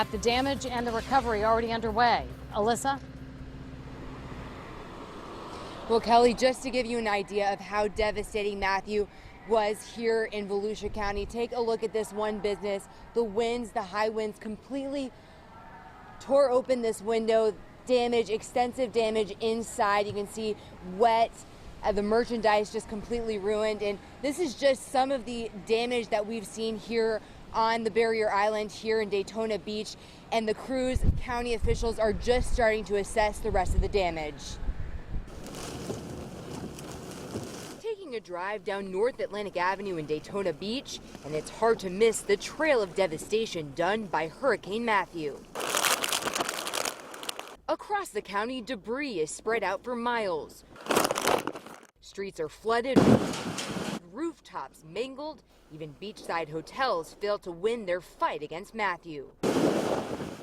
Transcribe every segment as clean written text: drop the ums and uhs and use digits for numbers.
that. The damage and the recovery already underway. Alyssa? Well, Kelly, just to give you an idea of how devastating Matthew was here in Volusia County, take a look at this one business. The winds, the high winds completely tore open this window, damage, extensive damage inside. You can see wet, the merchandise just completely ruined. And this is just some of the damage that we've seen here on the barrier island here in Daytona Beach. And the crews, county officials are just starting to assess the rest of the damage. Taking a drive down North Atlantic Avenue in Daytona Beach, and it's hard to miss the trail of devastation done by Hurricane Matthew. Across the county, debris is spread out for miles. Streets are flooded, rooftops mangled, even beachside hotels failed to win their fight against Matthew.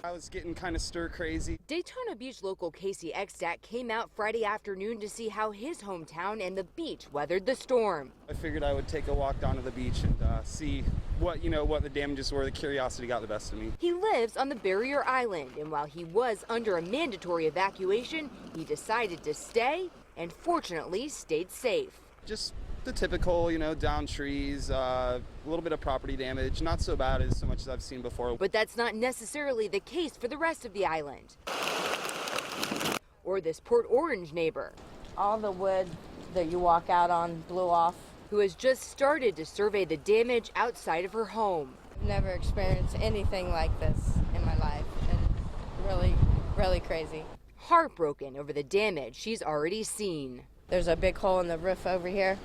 I was getting kind of stir crazy. Daytona Beach local Casey Ekstat came out Friday afternoon to see how his hometown and the beach weathered the storm. I figured I would take a walk down to the beach and see what the damages were. The curiosity got the best of me. He lives on the barrier island, and while he was under a mandatory evacuation, he decided to stay and fortunately stayed safe. Just the typical, down trees, a little bit of property damage. Not so bad as so much as I've seen before. But that's not necessarily the case for the rest of the island. Or this Port Orange neighbor. All the wood that you walk out on blew off. Who has just started to survey the damage outside of her home. Never experienced anything like this in my life, and really, really crazy. Heartbroken over the damage she's already seen. There's a big hole in the roof over here.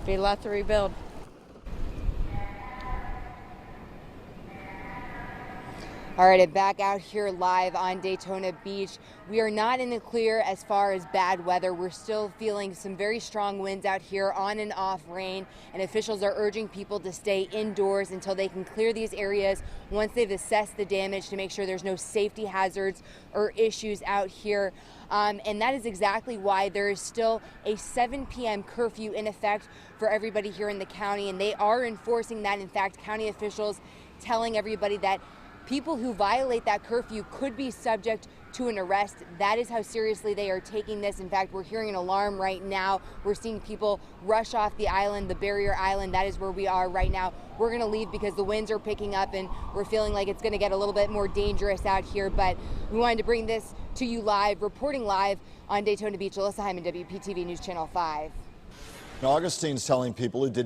Be a lot to rebuild. All right, and back out here live on Daytona Beach. We are not in the clear as far as bad weather. We're still feeling some very strong winds out here, on and off rain, and officials are urging people to stay indoors until they can clear these areas once they've assessed the damage to make sure there's no safety hazards or issues out here. And that is exactly why there is still a 7 p.m. curfew in effect for everybody here in the county, and they are enforcing that. In fact, county officials telling everybody that people who violate that curfew could be subject to an arrest. That is how seriously they are taking this. In fact, we're hearing an alarm right now. We're seeing people rush off the island, the barrier island. That is where we are right now. We're going to leave because the winds are picking up and we're feeling like it's going to get a little bit more dangerous out here. But we wanted to bring this to you live, reporting live on Daytona Beach. Alyssa Hyman, WPTV News Channel 5. Augustine's telling people who did